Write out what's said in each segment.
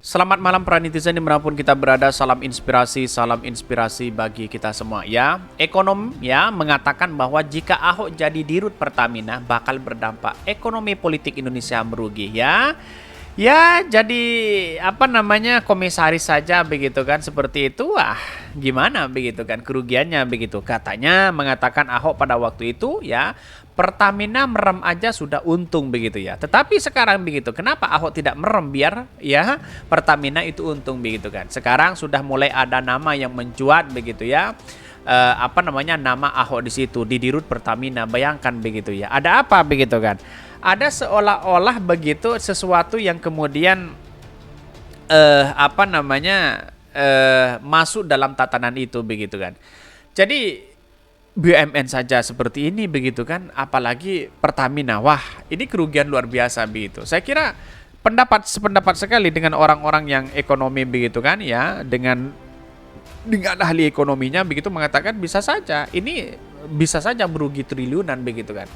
Selamat malam para netizen dimanapun kita berada, salam inspirasi bagi kita semua ya. Ekonom ya mengatakan bahwa jika Ahok jadi dirut Pertamina bakal berdampak ekonomi politik Indonesia merugi ya. Ya jadi komisaris saja begitu kan seperti itu, wah gimana begitu kan kerugiannya begitu. Katanya mengatakan Ahok pada waktu itu ya Pertamina merem aja sudah untung begitu ya. Tetapi sekarang begitu, kenapa Ahok tidak merem biar ya Pertamina itu untung begitu kan. Sekarang sudah mulai ada nama yang mencuat begitu ya. Nama Ahok di situ di Dirut Pertamina, bayangkan begitu ya. Ada apa begitu kan? Ada seolah-olah begitu sesuatu yang kemudian masuk dalam tatanan itu begitu kan. Jadi BUMN saja seperti ini begitu kan, apalagi Pertamina. Wah, ini kerugian luar biasa begitu. Saya kira sependapat sekali dengan orang-orang yang ekonomi begitu kan ya, dengan ahli ekonominya begitu mengatakan bisa saja merugi triliunan begitu kan.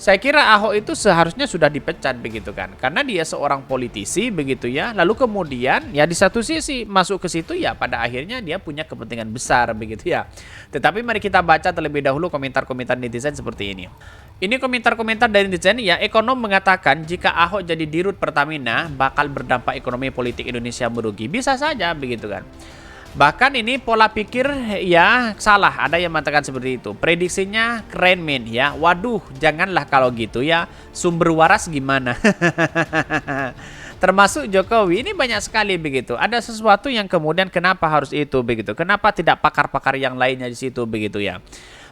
Saya kira Ahok itu seharusnya sudah dipecat begitu kan, karena dia seorang politisi begitu ya. Lalu kemudian ya di satu sisi masuk ke situ ya pada akhirnya dia punya kepentingan besar begitu ya. Tetapi mari kita baca terlebih dahulu komentar-komentar netizen seperti ini. Ini komentar-komentar dari netizen ya. Ekonom mengatakan jika Ahok jadi dirut Pertamina bakal berdampak ekonomi politik Indonesia merugi. Bisa saja begitu kan. Bahkan ini pola pikir ya salah, ada yang mengatakan seperti itu. Prediksinya keren men ya. Waduh, janganlah kalau gitu ya. Sumber waras gimana? Termasuk Jokowi, ini banyak sekali begitu. Ada sesuatu yang kemudian kenapa harus itu begitu? Kenapa tidak pakar-pakar yang lainnya di situ begitu ya?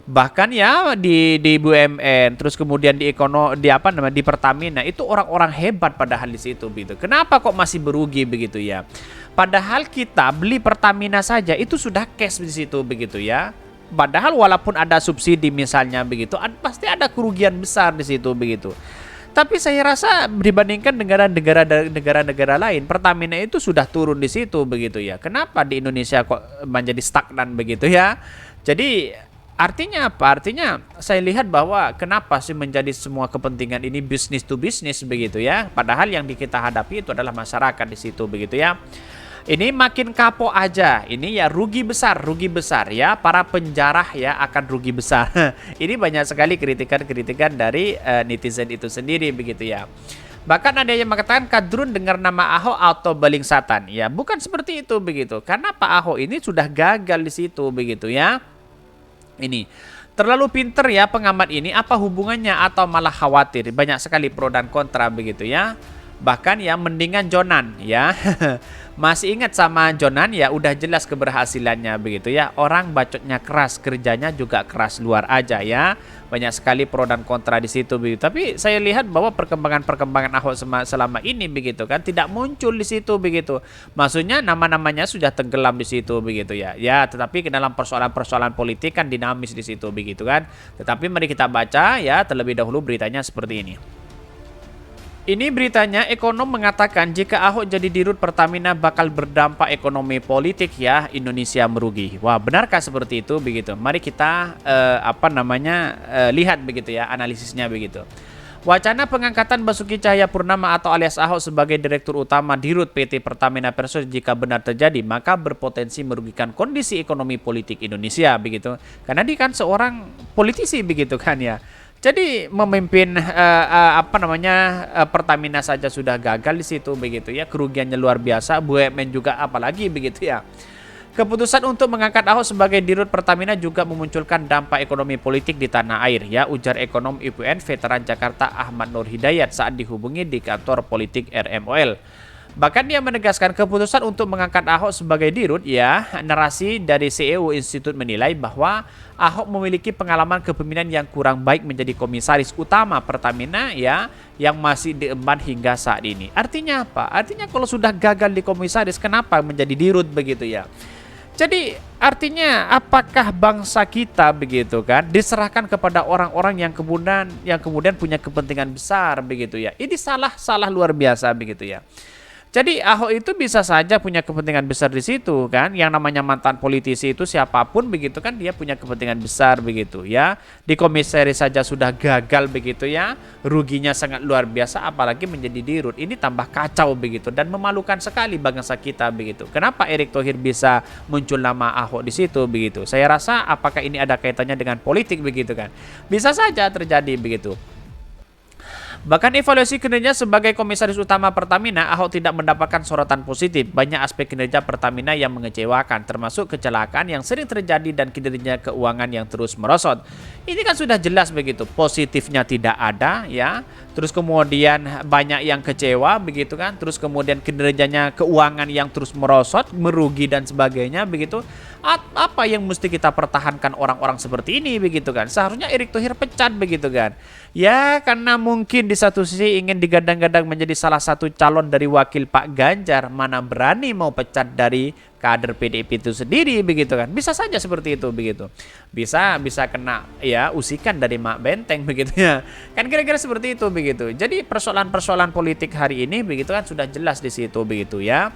Bahkan ya di BUMN, terus kemudian di Pertamina itu orang-orang hebat padahal di situ begitu. Kenapa kok masih berugi begitu ya? Padahal kita beli Pertamina saja itu sudah cash di situ begitu ya. Padahal walaupun ada subsidi misalnya begitu, pasti ada kerugian besar di situ begitu. Tapi saya rasa dibandingkan negara-negara lain, Pertamina itu sudah turun di situ begitu ya. Kenapa di Indonesia kok menjadi stagnan begitu ya? Jadi artinya apa? Artinya saya lihat bahwa kenapa sih menjadi semua kepentingan ini bisnis to bisnis begitu ya. Padahal yang kita hadapi itu adalah masyarakat di situ begitu ya. Ini makin kapok aja. Ini ya rugi besar ya. Para penjarah ya akan rugi besar. Ini banyak sekali kritikan-kritikan dari netizen itu sendiri begitu ya. Bahkan ada yang mengatakan kadrun dengar nama Ahok atau baling satan. Ya, bukan seperti itu begitu. Karena Pak Ahok ini sudah gagal di situ begitu ya. Ini terlalu pinter ya pengamat ini, apa hubungannya atau malah khawatir? Banyak sekali pro dan kontra begitu ya. Bahkan ya mendingan Jonan ya. Masih ingat sama Jonan ya, udah jelas keberhasilannya begitu ya. Orang bacotnya keras, kerjanya juga keras luar aja ya. Banyak sekali pro dan kontra di situ begitu. Tapi saya lihat bahwa perkembangan Ahok selama ini begitu kan tidak muncul di situ begitu. Maksudnya nama-namanya sudah tenggelam di situ begitu ya. Ya, tetapi ke dalam persoalan-persoalan politik kan dinamis di situ begitu kan. Tetapi mari kita baca ya terlebih dahulu beritanya seperti ini. Ini beritanya, ekonom mengatakan jika Ahok jadi dirut Pertamina bakal berdampak ekonomi politik ya, Indonesia merugi. Wah, benarkah seperti itu begitu? Mari kita lihat begitu ya analisisnya begitu. Wacana pengangkatan Basuki Cahayapurnama atau alias Ahok sebagai direktur utama Dirut PT Pertamina Persero jika benar terjadi maka berpotensi merugikan kondisi ekonomi politik Indonesia begitu. Karena dia kan seorang politisi begitu kan ya. Jadi memimpin Pertamina saja sudah gagal di situ begitu ya, kerugiannya luar biasa, BUMN juga apalagi begitu ya. Keputusan untuk mengangkat Ahok sebagai dirut Pertamina juga memunculkan dampak ekonomi politik di tanah air ya, ujar ekonom UPN veteran Jakarta Ahmad Nur Hidayat saat dihubungi di kantor politik RMOL. Bahkan dia menegaskan keputusan untuk mengangkat Ahok sebagai dirut ya, narasi dari CEO Institut menilai bahwa Ahok memiliki pengalaman kepemimpinan yang kurang baik menjadi komisaris utama Pertamina ya, yang masih diemban hingga saat ini. Artinya apa? Artinya kalau sudah gagal di komisaris kenapa menjadi dirut begitu ya. Jadi artinya apakah bangsa kita begitu kan diserahkan kepada orang-orang yang kemudian punya kepentingan besar begitu ya. Ini salah luar biasa begitu ya. Jadi Ahok itu bisa saja punya kepentingan besar di situ kan. Yang namanya mantan politisi itu siapapun begitu kan, dia punya kepentingan besar begitu ya. Di komisaris saja sudah gagal begitu ya. Ruginya sangat luar biasa, apalagi menjadi dirut. Ini tambah kacau begitu dan memalukan sekali bangsa kita begitu. Kenapa Erick Thohir bisa muncul nama Ahok di situ begitu? Saya rasa apakah ini ada kaitannya dengan politik begitu kan? Bisa saja terjadi begitu. Bahkan evaluasi kinerja sebagai komisaris utama Pertamina, Ahok tidak mendapatkan sorotan positif. Banyak aspek kinerja Pertamina yang mengecewakan, termasuk kecelakaan yang sering terjadi dan kinerja keuangan yang terus merosot. Ini kan sudah jelas begitu, positifnya tidak ada ya. Terus kemudian banyak yang kecewa begitu kan. Terus kemudian kinerjanya keuangan yang terus merosot, merugi dan sebagainya begitu. Apa yang mesti kita pertahankan orang-orang seperti ini begitu kan? Seharusnya Erick Thohir pecat begitu kan? Ya karena mungkin di satu sisi ingin digadang-gadang menjadi salah satu calon dari wakil Pak Ganjar, mana berani mau pecat dari kader PDIP itu sendiri begitu kan? Bisa saja seperti itu begitu. Bisa kena ya usikan dari Mak Benteng begitu ya. Kan kira-kira seperti itu begitu. Jadi persoalan-persoalan politik hari ini begitu kan sudah jelas di situ begitu ya.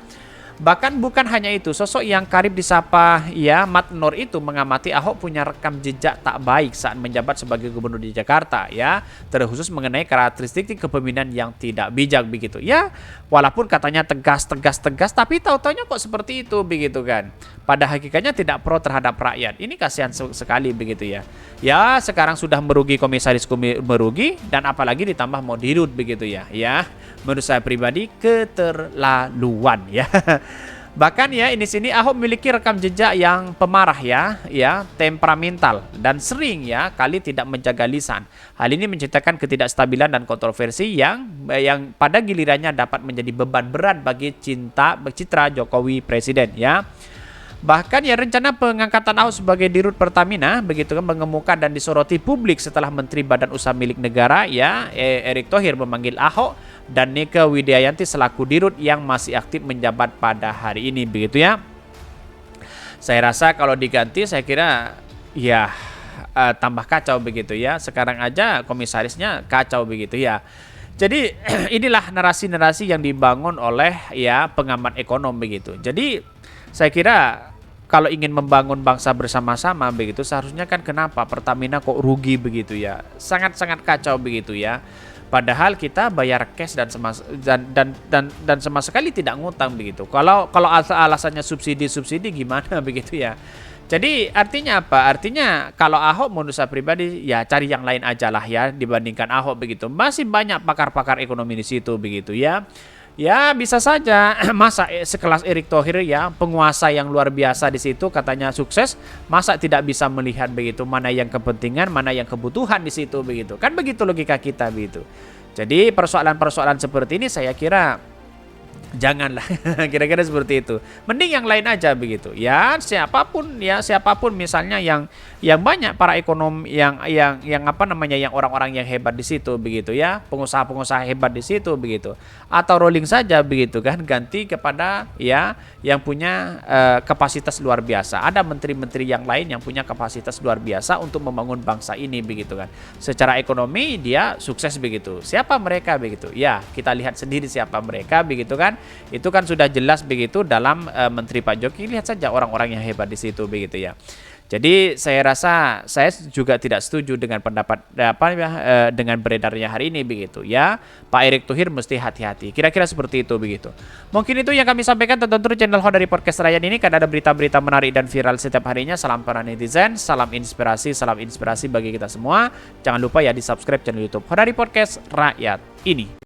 Bahkan bukan hanya itu, sosok yang karib disapa ya Mat Nur itu mengamati Ahok punya rekam jejak tak baik saat menjabat sebagai gubernur di Jakarta ya, terkhusus mengenai karakteristik kepemimpinan yang tidak bijak begitu. Ya, walaupun katanya tegas tapi tahu-taunya kok seperti itu begitu kan. Pada hakikatnya tidak pro terhadap rakyat. Ini kasihan sekali begitu ya. Ya, sekarang sudah merugi komisaris merugi dan apalagi ditambah mau dirut begitu ya. Ya, menurut saya pribadi keterlaluan ya. Bahkan ya ini sini Ahok memiliki rekam jejak yang pemarah ya, temperamental dan sering ya kali tidak menjaga lisan. Hal ini menciptakan ketidakstabilan dan kontroversi yang pada gilirannya dapat menjadi beban berat bagi citra Jokowi presiden ya. Bahkan ya rencana pengangkatan Ahok sebagai dirut Pertamina begitu kan mengemuka dan disoroti publik setelah Menteri Badan Usaha Milik Negara ya Erick Thohir memanggil Ahok dan Nike Widiayanti selaku dirut yang masih aktif menjabat pada hari ini begitu ya. Saya rasa kalau diganti saya kira ya tambah kacau begitu ya. Sekarang aja komisarisnya kacau begitu ya. Jadi inilah narasi-narasi yang dibangun oleh ya pengamat ekonom begitu. Jadi saya kira kalau ingin membangun bangsa bersama-sama begitu seharusnya kan kenapa Pertamina kok rugi begitu ya. Sangat-sangat kacau begitu ya. Padahal kita bayar cash dan sama sekali tidak ngutang begitu. Kalau alasannya subsidi gimana begitu ya. Jadi artinya apa? Artinya kalau Ahok menurut saya pribadi ya cari yang lain aja lah ya dibandingkan Ahok begitu. Masih banyak pakar-pakar ekonomi di situ begitu ya. Ya bisa saja masa sekelas Erick Thohir ya penguasa yang luar biasa di situ katanya sukses, masa tidak bisa melihat begitu mana yang kepentingan mana yang kebutuhan di situ begitu kan, begitu logika kita begitu. Jadi persoalan-persoalan seperti ini saya kira janganlah kira-kira seperti itu, mending yang lain aja begitu ya. Siapapun misalnya yang banyak para ekonom yang apa namanya yang orang-orang yang hebat di situ begitu ya, pengusaha-pengusaha hebat di situ begitu, atau rolling saja begitu kan, ganti kepada ya yang punya kapasitas luar biasa. Ada menteri-menteri yang lain yang punya kapasitas luar biasa untuk membangun bangsa ini begitu kan. Secara ekonomi dia sukses begitu. Siapa mereka begitu? Ya, kita lihat sendiri siapa mereka begitu kan. Itu kan sudah jelas begitu dalam Menteri Pak Jokowi. Lihat saja orang-orang yang hebat di situ begitu ya. Jadi saya rasa saya juga tidak setuju dengan pendapat dengan beredarnya hari ini begitu ya. Pak Erick Thohir mesti hati-hati. Kira-kira seperti itu begitu. Mungkin itu yang kami sampaikan tentang channel Hodari Podcast Rakyat ini, karena ada berita-berita menarik dan viral setiap harinya. Salam para netizen, salam inspirasi bagi kita semua. Jangan lupa ya di subscribe channel YouTube Hodari Podcast Rakyat ini.